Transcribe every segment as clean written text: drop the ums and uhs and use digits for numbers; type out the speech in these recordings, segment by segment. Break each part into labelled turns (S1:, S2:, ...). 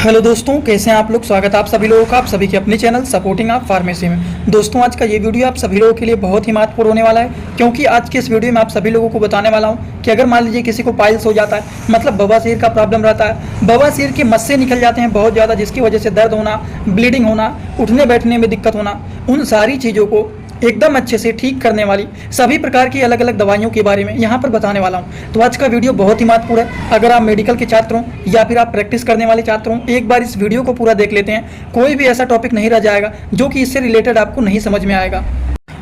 S1: Hello दोस्तों, कैसे हैं आप लोग। स्वागत है आप सभी लोगों का आप सभी के अपने चैनल सपोर्टिंग आप फार्मेसी में। दोस्तों, आज का ये वीडियो आप सभी लोगों के लिए बहुत ही महत्वपूर्ण होने वाला है, क्योंकि आज के इस वीडियो में आप सभी लोगों को बताने वाला हूं कि अगर मान लीजिए किसी को पाइल्स हो जाता है, मतलब बवासीर का प्रॉब्लम रहता है, बवासीर के मस्से निकल जाते हैं बहुत ज़्यादा, जिसकी वजह से दर्द होना, ब्लीडिंग होना, उठने बैठने में दिक्कत होना, उन सारी चीज़ों को एकदम अच्छे से ठीक करने वाली सभी प्रकार की अलग अलग दवाइयों के बारे में यहाँ पर बताने वाला हूँ। तो आज का वीडियो बहुत ही महत्वपूर्ण है। अगर आप मेडिकल के छात्र हों या फिर आप प्रैक्टिस करने वाले छात्र हों, एक बार इस वीडियो को पूरा देख लेते हैं, कोई भी ऐसा टॉपिक नहीं रह जाएगा जो कि इससे रिलेटेड आपको नहीं समझ में आएगा।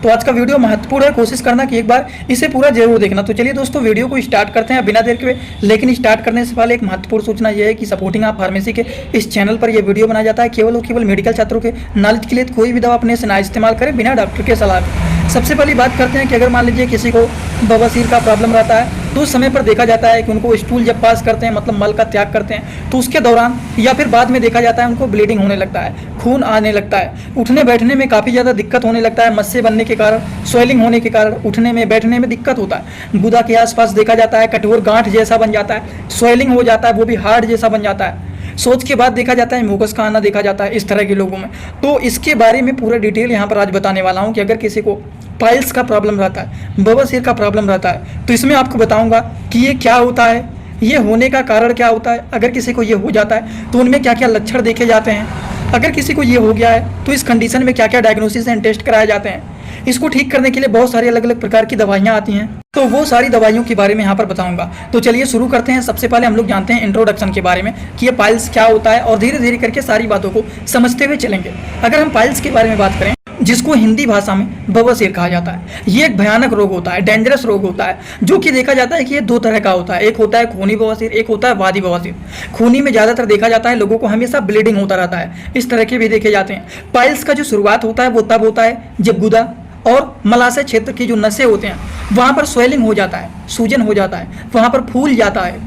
S1: तो आज का वीडियो महत्वपूर्ण है, कोशिश करना कि एक बार इसे पूरा जरूर देखना। तो चलिए दोस्तों, वीडियो को स्टार्ट करते हैं बिना देर के। लेकिन स्टार्ट करने से पहले एक महत्वपूर्ण सूचना यह है कि सपोर्टिंग आप फार्मेसी के इस चैनल पर यह वीडियो बनाया जाता है केवल और केवल मेडिकल छात्रों के नॉलेज के लिए। कोई भी दवा अपने से ना इस्तेमाल करें बिना डॉक्टर के सलाह के। सबसे पहली बात करते हैं कि अगर मान लीजिए किसी को बवासीर का प्रॉब्लम रहता है, तो उस समय पर देखा जाता है कि उनको स्टूल जब पास करते हैं, मतलब मल का त्याग करते हैं, तो उसके दौरान या फिर बाद में देखा जाता है उनको ब्लीडिंग होने लगता है, खून आने लगता है, उठने बैठने में काफ़ी ज़्यादा दिक्कत होने लगता है, मस्से बनने के कारण, स्वेलिंग होने के कारण उठने में बैठने में दिक्कत होता है। गुदा के आसपास देखा जाता है कठोर गांठ जैसा बन जाता है, स्वेलिंग हो जाता है, वो भी हार्ड जैसा बन जाता है। सोच के बाद देखा जाता है म्यूकस का आना देखा जाता है इस तरह के लोगों में। तो इसके बारे में पूरा डिटेल यहाँ पर आज बताने वाला हूँ कि अगर किसी को पाइल्स का प्रॉब्लम रहता है, बवासीर का प्रॉब्लम रहता है, तो इसमें आपको बताऊंगा कि ये क्या होता है, ये होने का कारण क्या होता है, अगर किसी को ये हो जाता है तो उनमें क्या क्या लक्षण देखे जाते हैं, अगर किसी को ये हो गया है तो इस कंडीशन में क्या क्या डायग्नोसिस एंड टेस्ट कराए जाते हैं। इसको ठीक करने के लिए बहुत सारी अलग अलग प्रकार की दवाइयाँ आती हैं, तो वो सारी दवाइयों के बारे में यहाँ पर बताऊंगा। तो चलिए शुरू करते हैं। सबसे पहले हम लोग जानते हैं इंट्रोडक्शन के बारे में कि ये पाइल्स क्या होता है, और धीरे धीरे करके सारी बातों को समझते हुए चलेंगे। अगर हम पाइल्स के बारे में बात करें, जिसको हिंदी भाषा में बवासीर कहा जाता है, ये एक भयानक रोग होता है, डेंजरस रोग होता है, जो कि देखा जाता है कि ये दो तरह का होता है। एक होता है खूनी बवासीर, एक होता है वादी बवासीर। खूनी में ज़्यादातर देखा जाता है लोगों को हमेशा ब्लीडिंग होता रहता है, इस तरह के भी देखे जाते हैं। पाइल्स का जो शुरुआत होता है वो तब होता है जब गुदा और मलाशय क्षेत्र की जो नसें होते हैं वहाँ पर स्वेलिंग हो जाता है, सूजन हो जाता है, वहाँ पर फूल जाता है,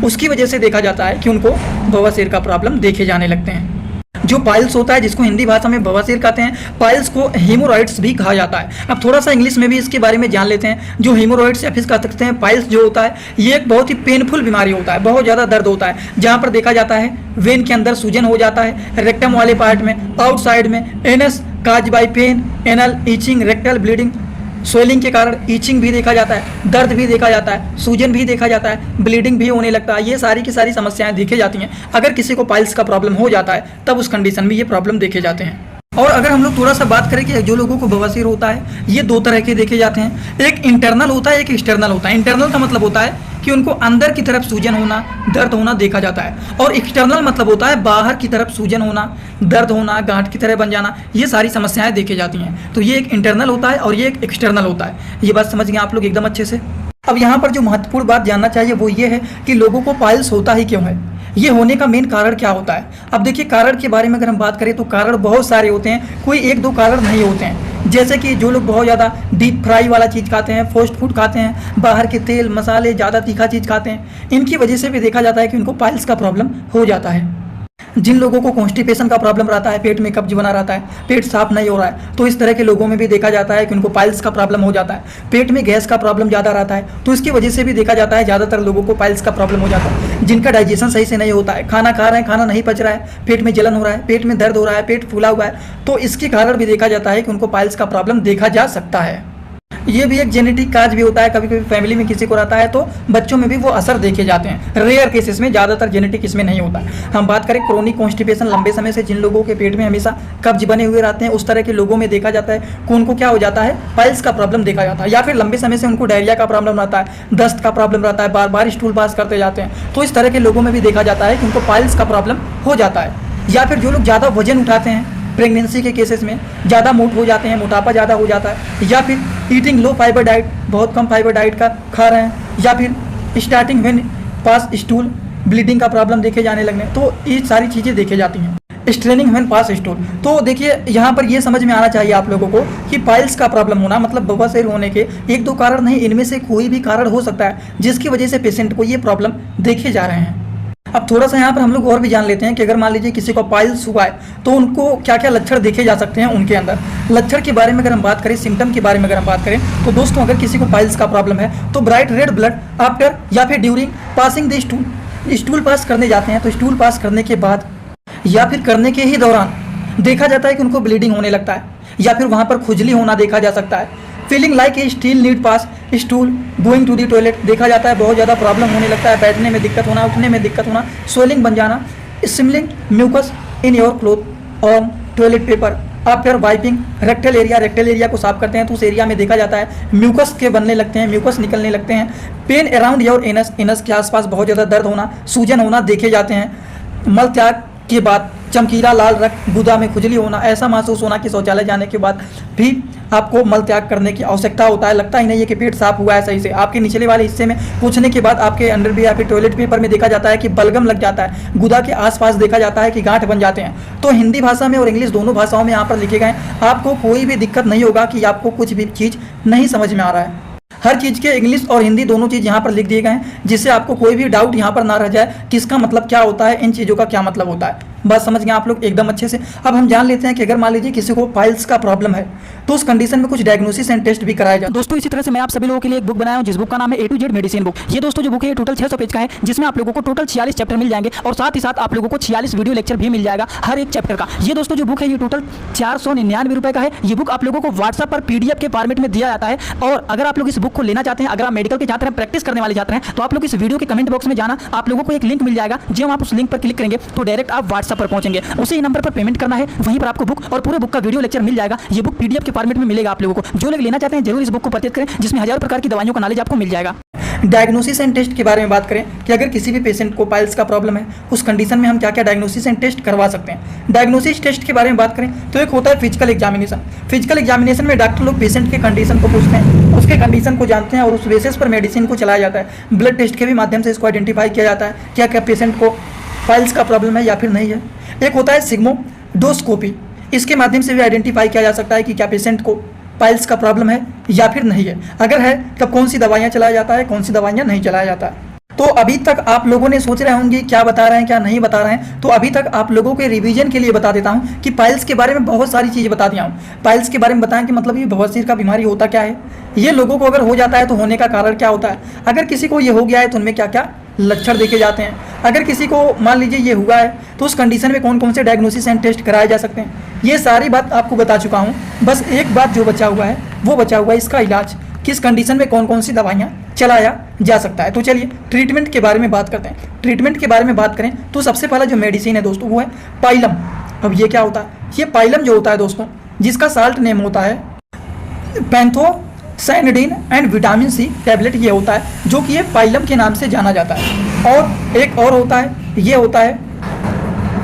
S1: उसकी वजह से देखा जाता है कि उनको बवासीर का प्रॉब्लम देखे जाने लगते हैं। जो पाइल्स होता है, जिसको हिंदी भाषा में बवासीर कहते हैं, पाइल्स को हेमोरॉइड्स भी कहा जाता है। अब थोड़ा सा इंग्लिश में भी इसके बारे में जान लेते हैं। जो हेमोरॉइड्स या फिर कह सकते हैं पाइल्स जो होता है, ये एक बहुत ही पेनफुल बीमारी होता है, बहुत ज़्यादा दर्द होता है, जहाँ पर देखा जाता है वेन के अंदर सूजन हो जाता है, रेक्टम वाले पार्ट में, आउटसाइड में, anus cause by pain, anal itching, rectal bleeding, swelling के कारण ईचिंग भी देखा जाता है, दर्द भी देखा जाता है, सूजन भी देखा जाता है, ब्लीडिंग भी होने लगता है। ये सारी की सारी समस्याएं देखी जाती हैं। अगर किसी को पाइल्स का प्रॉब्लम हो जाता है तब उस कंडीशन में ये प्रॉब्लम देखे जाते हैं। और अगर हम लोग थोड़ा सा बात करें कि जो लोगों को बवासीर होता है, ये दो तरह के देखे जाते हैं। एक इंटरनल होता है, एक एक्सटर्नल होता है। इंटरनल का मतलब होता है कि उनको अंदर की तरफ सूजन होना, दर्द होना देखा जाता है, और एक्सटर्नल मतलब होता है बाहर की तरफ सूजन होना, दर्द होना, गांठ की तरह बन जाना, ये सारी समस्याएं देखी जाती हैं। तो ये एक इंटरनल होता है और ये एक एक्सटर्नल होता है। ये बात समझ गए आप लोग एकदम अच्छे से। अब यहाँ पर जो महत्वपूर्ण बात जानना चाहिए वो ये है कि लोगों को पाइल्स होता ही क्यों है, ये होने का मेन कारण क्या होता है। अब देखिए, कारण के बारे में अगर हम बात करें तो कारण बहुत सारे होते हैं, कोई एक दो कारण नहीं होते हैं। जैसे कि जो लोग बहुत ज़्यादा डीप फ्राई वाला चीज़ खाते हैं, फास्ट फूड खाते हैं, बाहर के तेल मसाले ज़्यादा तीखा चीज़ खाते हैं, इनकी वजह से भी देखा जाता है कि उनको पाइल्स का प्रॉब्लम हो जाता है। जिन लोगों को कॉन्स्टिपेशन का प्रॉब्लम रहता है, पेट में कब्ज बना रहता है, पेट साफ नहीं हो रहा है, तो इस तरह के लोगों में भी देखा जाता है कि उनको पाइल्स का प्रॉब्लम हो जाता है। पेट में गैस का प्रॉब्लम ज़्यादा रहता है, तो इसकी वजह से भी देखा जाता है ज़्यादातर लोगों को पाइल्स का प्रॉब्लम हो जाता है। जिनका डाइजेशन सही से नहीं होता है, खाना खा रहे हैं, खाना नहीं पच रहा है, पेट में जलन हो रहा है, पेट में दर्द हो रहा है, पेट फूला हुआ है, तो इसके कारण भी देखा जाता है कि उनको पाइल्स का प्रॉब्लम देखा जा सकता है। ये भी एक जेनेटिक काज भी होता है, कभी कभी फैमिली में किसी को रहता है तो बच्चों में भी वो असर देखे जाते हैं। रेयर केसेस में, ज़्यादातर जेनेटिक इसमें नहीं होता है। हम बात करें क्रोनिक कॉन्स्टिपेशन, लंबे समय से जिन लोगों के पेट में हमेशा कब्ज बने हुए रहते हैं, उस तरह के लोगों में देखा जाता है कि उनको क्या हो जाता है, पाइल्स का प्रॉब्लम देखा जाता है। या फिर लंबे समय से उनको डायरिया का प्रॉब्लम रहता है, दस्त का प्रॉब्लम रहता है, बार बार स्टूल पास करते जाते हैं, तो इस तरह के लोगों में भी देखा जाता है कि उनको पाइल्स का प्रॉब्लम हो जाता है। या फिर जो लोग ज़्यादा वजन उठाते हैं, प्रेगनेंसी के केसेस में ज़्यादा मोट हो जाते हैं, मोटापा ज़्यादा हो जाता है, या फिर ईटिंग लो फाइबर डाइट, बहुत कम फाइबर डाइट का खा रहे हैं, या फिर starting when pass stool, bleeding का प्रॉब्लम देखे जाने लगने, तो ये सारी चीज़ें देखी जाती हैं। स्ट्रेनिंग व्हेन पास स्टूल, तो देखिए यहाँ पर ये समझ में आना चाहिए आप लोगों को कि पाइल्स का प्रॉब्लम होना मतलब बवासीर होने के एक दो कारण नहीं, इनमें से कोई भी कारण हो सकता है जिसकी वजह से पेशेंट को ये प्रॉब्लम देखे जा रहे हैं। अब थोड़ा सा यहाँ पर हम लोग और भी जान लेते हैं कि अगर मान लीजिए किसी को पाइल्स हुआ है तो उनको क्या क्या लक्षण देखे जा सकते हैं उनके अंदर। लक्षण के बारे में अगर हम बात करें, सिम्टम के बारे में अगर हम बात करें, तो दोस्तों अगर किसी को पाइल्स का प्रॉब्लम है तो ब्राइट रेड ब्लड आफ्टर या फिर during passing the stool, stool pass करने जाते हैं तो स्टूल पास करने के बाद या फिर करने के ही दौरान देखा जाता है कि उनको ब्लीडिंग होने लगता है, या फिर वहाँ पर खुजली होना देखा जा सकता है। Feeling like a still need pass stool going to the toilet देखा जाता है, बहुत ज़्यादा प्रॉब्लम होने लगता है, बैठने में दिक्कत होना, उठने में दिक्कत होना, स्वेलिंग बन जाना, स्विमलिंग mucus in your cloth on toilet paper. After wiping rectal area को साफ करते हैं तो उस एरिया में देखा जाता है म्यूकस के बनने लगते हैं, म्यूकस निकलने लगते हैं। पेन अराउंड योर एनस के आसपास बहुत ज़्यादा दर्द होना, सूजन होना देखे जाते हैं। मल त्याग के बाद चमकीला लाल रक्त, गुदा में खुजली होना, ऐसा महसूस होना कि शौचालय जाने के बाद भी आपको मल त्याग करने की आवश्यकता होता है, लगता ही नहीं है कि पेट साफ हुआ है सही से। आपके निचले वाले हिस्से में पूछने के बाद आपके अंडर भी या फिर टॉयलेट पेपर में देखा जाता है कि बलगम लग जाता है, गुदा के आसपास देखा जाता है कि गांठ बन जाते हैं। तो हिंदी भाषा में और इंग्लिश दोनों भाषाओं में यहाँ पर लिखे गए, आपको कोई भी दिक्कत नहीं होगा कि आपको कुछ भी चीज़ नहीं समझ में आ रहा है। हर चीज़ के इंग्लिश और हिंदी दोनों चीज़ यहाँ पर लिख दिए गए हैं, जिससे आपको कोई भी डाउट यहाँ पर ना रह जाए कि इसका मतलब क्या होता है, इन चीज़ों का क्या मतलब होता है। बात समझ गए आप लोग एकदम अच्छे से। अब हम जान लेते हैं कि अगर मान लीजिए किसी को पाइल्स का प्रॉब्लम है तो उस कंडीशन में कुछ डायग्नोसिस एंड टेस्ट भी कराया जाए।
S2: दोस्तों इसी तरह से मैं आप सभी लोगों के लिए एक बुक बनाया हूं, जिस बुक का नाम है A to Z medicine book. ये दोस्तों जो बुक है ये टोटल 600 पेज का है, जिसमें आप लोगों को टोटल 46 चैप्टर मिल जाएंगे और साथ ही साथ आप लोगों को 46 वीडियो लेक्चर भी मिल जाएगा हर एक चैप्टर का। ये दोस्तों जो बुक है ये टोटल 499 रुपए का है। ये बुक आप लोगों को व्हाट्सएप पर PDF के फॉर्मेट में दिया जाता है। और अगर आप लोग इस बुक को लेना चाहते हैं, अगर आप मेडिकल के छात्र हैं, प्रैक्टिस करने वाले छात्र हैं, तो आप लोग इस वीडियो के कमेंट बॉक्स में जाना, आप लोगों को एक लिंक मिल जाएगा। जब आप उस लिंक पर क्लिक करेंगे तो डायरेक्ट आप व्हाट्सएप पर पहुंचेंगे, उसी नंबर पर पेमेंट करना है, वहीं पर आपको बुक और पूरे बुक का वीडियो लेक्चर मिल जाएगा। ये बुक PDF के फॉर्मेट में मिलेगा आप लोगों को। जो लोग लेना चाहते हैं जरूर इस बुक को परचेज करें, जिसमें हजारों प्रकार की दवाइयों का नॉलेज आपको मिल जाएगा।
S1: डायग्नोसिस एंड टेस्ट के बारे में बात करें कि अगर किसी भी पेशेंट को पाइल्स का प्रॉब्लम है, उस कंडीशन में हम क्या क्या डायग्नोसिस एंड टेस्ट करवा सकते हैं। डायग्नोसिस टेस्ट के बारे में बात करें तो एक होता है फिजिकल एग्जामिनेशन। फिजिकल एग्जामिनेशन में डॉक्टर लोग पेशेंट के कंडीशन को पूछते हैं, उसके कंडीशन को जानते हैं और उस बेसिस पर मेडिसिन को चलाया जाता है। ब्लड टेस्ट के भी माध्यम से इसको आइडेंटिफाई किया जाता है क्या क्या पेशेंट को पाइल्स का प्रॉब्लम है या फिर नहीं है। एक होता है सिग्मोडोस्कोपी, इसके माध्यम से भी आइडेंटिफाई किया जा सकता है कि क्या पेशेंट को पाइल्स का प्रॉब्लम है या फिर नहीं है। अगर है तब कौन सी दवाइयाँ चलाया जाता है, कौन सी दवाइयाँ नहीं चलाया जाता है। तो अभी तक आप लोगों ने सोच रहे होंगे क्या बता रहे हैं क्या नहीं बता रहे हैं, तो अभी तक आप लोगों के रिवीजन के लिए बता देता हूं कि पाइल्स के बारे में बहुत सारी चीज़ बता दिया हूं। पाइल्स के बारे में बताएं कि मतलब ये बवासीर का बीमारी होता क्या है, ये लोगों को अगर हो जाता है तो होने का कारण क्या होता है, अगर किसी को ये हो गया है तो उनमें क्या क्या लक्षण देखे जाते हैं, अगर किसी को मान लीजिए ये हुआ है तो उस कंडीशन में कौन कौन से डायग्नोसिस एंड टेस्ट कराए जा सकते हैं, ये सारी बात आपको बता चुका हूँ। बस एक बात जो बचा हुआ है वो बचा हुआ है इसका इलाज, किस कंडीशन में कौन कौन सी दवाइयाँ चलाया जा सकता है। तो चलिए ट्रीटमेंट के बारे में बात करते हैं। ट्रीटमेंट के बारे में बात करें तो सबसे पहला जो मेडिसिन है दोस्तों वो है पाइलम। अब ये क्या होता है, ये पाइलम जो होता है दोस्तों, जिसका साल्ट नेम होता है पैंथोसाइनिडीन एंड विटामिन C टैबलेट, ये होता है जो कि ये पाइलम के नाम से जाना जाता है। और एक और होता है, ये होता है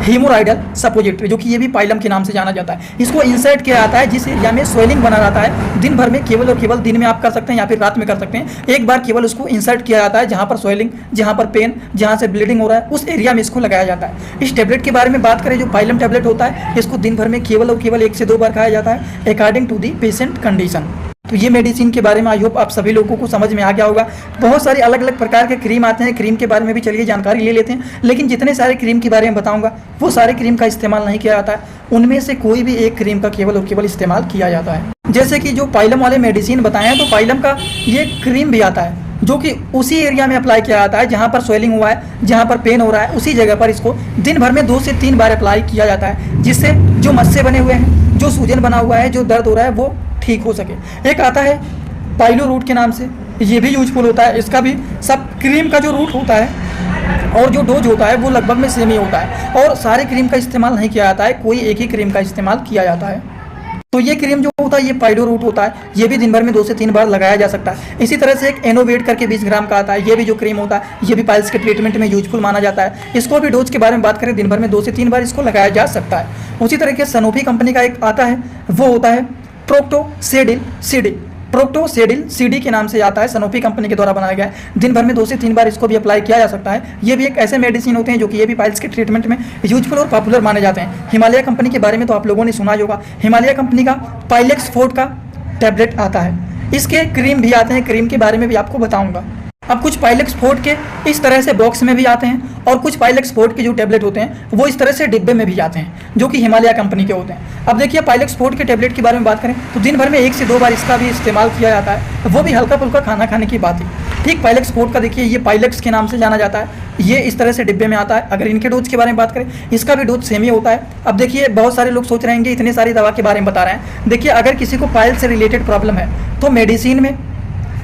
S1: हीमोराइडल सपोजिटरी, जो कि ये भी पाइलम के नाम से जाना जाता है। इसको इंसर्ट किया जाता है जिस एरिया में स्वेलिंग बना रहता है, दिन भर में केवल और केवल दिन में आप कर सकते हैं या फिर रात में कर सकते हैं। एक बार केवल उसको इंसर्ट किया जाता है जहाँ पर स्वेलिंग, जहाँ पर पेन, जहाँ से ब्लीडिंग हो रहा है उस एरिया में इसको लगाया जाता है। इस टैबलेट के बारे में बात करें, जो पाइलम टैबलेट होता है इसको दिन भर में केवल और केवल 1 से 2 बार खाया जाता है according to the patient condition. तो ये मेडिसिन के बारे में आई होप आप सभी लोगों को समझ में आ गया होगा। बहुत सारे अलग अलग प्रकार के क्रीम आते हैं, क्रीम के बारे में भी चलिए जानकारी ले लेते हैं। लेकिन जितने सारे क्रीम के बारे में बताऊंगा वो सारे क्रीम का इस्तेमाल नहीं किया जाता है, उनमें से कोई भी एक क्रीम का केवल और केवल इस्तेमाल किया जाता है। जैसे कि जो पाइलम वाले मेडिसिन बताए हैं, तो पाइलम का ये क्रीम भी आता है जो कि उसी एरिया में अप्लाई किया जाता है जहाँ पर स्वेलिंग हुआ है, जहाँ पर पेन हो रहा है, उसी जगह पर इसको दिन भर में 2 से 3 बार अप्लाई किया जाता है, जिससे जो मस्से बने हुए हैं, जो सूजन बना हुआ है, जो दर्द हो रहा है वो ठीक हो सके। एक आता है पाइलो रूट के नाम से, ये भी यूजफुल होता है। इसका भी सब क्रीम का जो रूट होता है और जो डोज होता है वो लगभग में सेम ही होता है, और सारे क्रीम का इस्तेमाल नहीं किया जाता है, कोई एक ही क्रीम का इस्तेमाल किया जाता है। तो ये क्रीम जो होता है ये पाइलो रूट होता है, ये भी दिन भर में 2 से 3 बार लगाया जा सकता है। इसी तरह से एक एनोवेट करके 20 ग्राम का आता है, ये भी जो क्रीम होता है ये भी पाइल्स के ट्रीटमेंट में यूजफुल माना जाता है। इसको भी डोज के बारे में बात करें, दिन भर में 2 से 3 बार इसको लगाया जा सकता है। उसी तरीके से सनोफी कंपनी का एक आता है, वो होता है प्रोक्टोसेडिल सीडी। प्रोक्टोसेडिल सीडी के नाम से आता है, सनोफी कंपनी के द्वारा बनाया गया है। दिन भर में 2 से 3 बार इसको भी अप्लाई किया जा सकता है। ये भी एक ऐसे मेडिसिन होते हैं जो कि ये भी पाइल्स के ट्रीटमेंट में यूजफुल और पॉपुलर माने जाते हैं। हिमालय कंपनी के बारे में तो आप लोगों ने सुना ही होगा, हिमालय कंपनी का पाइलेक्स फोर्ट का टैबलेट आता है, इसके क्रीम भी आते हैं, क्रीम के बारे में भी आपको बताऊंगा। अब कुछ पाइलेक्स फोर्ट के इस तरह से बॉक्स में भी आते हैं और कुछ पाइलेक्स फोर्ट के जो टैबलेट होते हैं वो इस तरह से डिब्बे में भी आते हैं जो कि हिमालय कंपनी के होते हैं। अब देखिए पाइलेक्स फोर्ट के टैबलेट के बारे में बात करें तो दिन भर में 1 से 2 बार इसका भी इस्तेमाल किया जाता है, वो भी हल्का फुल्का खाना खाने की बात है। ठीक पाइलेक्स फोर्ट का देखिए ये पाइलेक्स के नाम से जाना जाता है, ये इस तरह से डिब्बे में आता है। अगर इनके डोज के बारे में बात करें इसका भी डोज सेम ही होता है। अब देखिए बहुत सारे लोग सोच रहे हैं कि इतनी सारी दवा के बारे में बता रहे हैं। देखिए अगर किसी को पाइल से रिलेटेड प्रॉब्लम है तो मेडिसिन में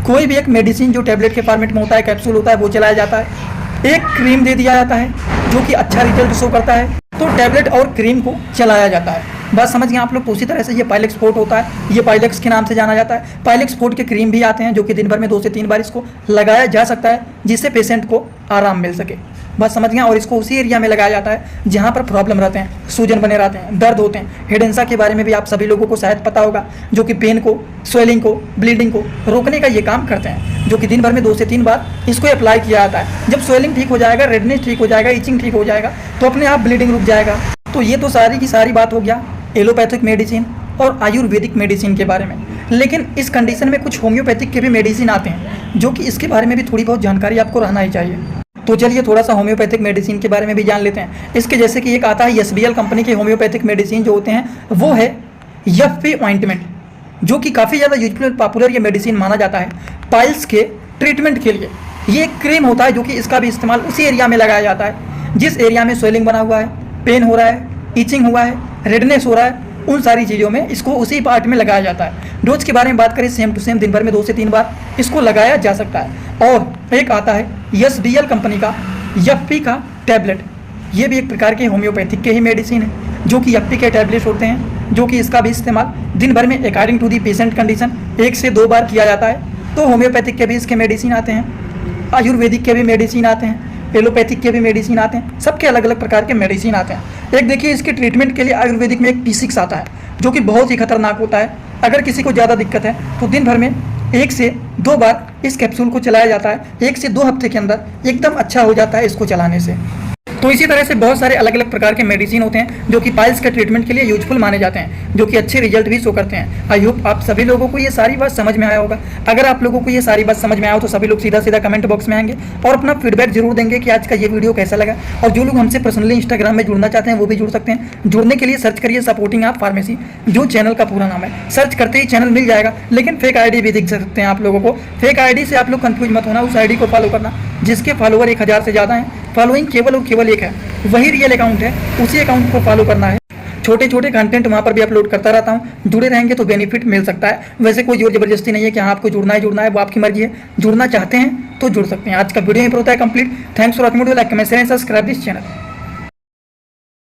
S1: कोई भी एक मेडिसिन जो टैबलेट के फॉर्मेट में होता है, कैप्सूल होता है, वो चलाया जाता है। एक क्रीम दे दिया जाता है जो कि अच्छा रिजल्ट शो करता है, तो टैबलेट और क्रीम को चलाया जाता है। बात समझ गए आप लोग। तो उसी तरह से ये पाइलेक्स फोर्ट होता है, ये पाइलेक्स के नाम से जाना जाता है। पाइलेक्स फोर्ट के क्रीम भी आते हैं जो कि दिन भर में 2 से 3 बार इसको लगाया जा सकता है जिससे पेशेंट को आराम मिल सके। बात समझ गए। और इसको उसी एरिया में लगाया जाता है जहाँ पर प्रॉब्लम रहते हैं, सूजन बने रहते हैं, दर्द होते हैं। हेडेंसा के बारे में भी आप सभी लोगों को शायद पता होगा, जो कि पेन को, स्वेलिंग को, ब्लीडिंग को रोकने का ये काम करते हैं, जो कि दिन भर में 2 से 3 बार इसको अप्लाई किया जाता है। जब स्वेलिंग ठीक हो जाएगा, रेडनेस ठीक हो जाएगा, इचिंग ठीक हो जाएगा तो अपने आप ब्लीडिंग रुक जाएगा। तो ये तो सारी की सारी बात हो गया एलोपैथिक मेडिसिन और आयुर्वेदिक मेडिसिन के बारे में। लेकिन इस कंडीशन में कुछ होम्योपैथिक के भी मेडिसिन आते हैं जो कि इसके बारे में भी थोड़ी बहुत जानकारी आपको रहना ही चाहिए। तो चलिए थोड़ा सा होम्योपैथिक मेडिसिन के बारे में भी जान लेते हैं। इसके जैसे कि एक आता है SBL कंपनी के होम्योपैथिक मेडिसिन जो होते हैं वो है FP ऑइंटमेंट, जो कि काफ़ी ज़्यादा यूजफुल पॉपुलर ये मेडिसिन माना जाता है पाइल्स के ट्रीटमेंट के लिए। ये एक क्रीम होता है जो कि इसका भी इस्तेमाल उसी एरिया में लगाया जाता है जिस एरिया में स्वेलिंग बना हुआ है, पेन हो रहा है, ईचिंग हुआ है, रेडनेस हो रहा है, उन सारी चीज़ों में इसको उसी पार्ट में लगाया जाता है। डोज के बारे में बात करें सेम टू सेम दिन भर में 2 से 3 बार इसको लगाया जा सकता है। और एक आता है SBL कंपनी का FP का टैबलेट, ये भी एक प्रकार के होम्योपैथिक के ही मेडिसिन है जो कि FP के टैबलेट होते हैं, जो कि इसका भी इस्तेमाल दिन भर में according to the patient condition 1 से 2 बार किया जाता है। तो होम्योपैथिक के भी इसके मेडिसिन आते हैं, आयुर्वेदिक के भी मेडिसिन आते हैं, एलोपैथिक के भी मेडिसिन आते हैं, सबके अलग अलग प्रकार के मेडिसिन आते हैं। एक देखिए इसके ट्रीटमेंट के लिए आयुर्वेदिक में एक T6 आता है जो कि बहुत ही खतरनाक होता है। अगर किसी को ज़्यादा दिक्कत है तो दिन भर में 1 से 2 बार इस कैप्सूल को चलाया जाता है। 1 से 2 हफ्ते के अंदर एकदम अच्छा हो जाता है इसको चलाने से। तो इसी तरह से बहुत सारे अलग अलग प्रकार के मेडिसिन होते हैं जो कि पाइल्स के ट्रीटमेंट के लिए यूजफुल माने जाते हैं, जो कि अच्छे रिजल्ट भी शो करते हैं। आई होप आप सभी लोगों को ये सारी बात समझ में आया होगा। अगर आप लोगों को ये सारी बात समझ में आया हो तो सभी लोग सीधा सीधा कमेंट बॉक्स में आएंगे और अपना फीडबैक जरूर देंगे कि आज का ये वीडियो कैसा लगा। और जो लोग हमसे पर्सनली इंस्टाग्राम में जुड़ना चाहते हैं वो भी जुड़ सकते हैं। जुड़ने के लिए सर्च करिए सपोर्टिंग आप फार्मेसी, जो चैनल का पूरा नाम है। सर्च करते ही चैनल मिल जाएगा, लेकिन फेक आईडी भी दिख सकते हैं आप लोगों को। फेक आईडी से आप लोग कंफ्यूज मत होना, उस आईडी को फॉलो करना जिसके फॉलोअर 1000 से ज़्यादा हैं। फॉलोइंग केवल और केवल एक है, वही रियल अकाउंट है, उसी अकाउंट को फॉलो करना है। छोटे छोटे कंटेंट वहाँ पर भी अपलोड करता रहता हूँ, जुड़े रहेंगे तो बेनिफिट मिल सकता है। वैसे कोई जोर जबरदस्ती नहीं है कि हाँ आपको जुड़ना है, वो आपकी मर्जी है। जुड़ना चाहते हैं तो जुड़ सकते हैं। आज का वीडियो यहीं पर होता है complete. Thanks for watching video, like comment share and subscribe this channel.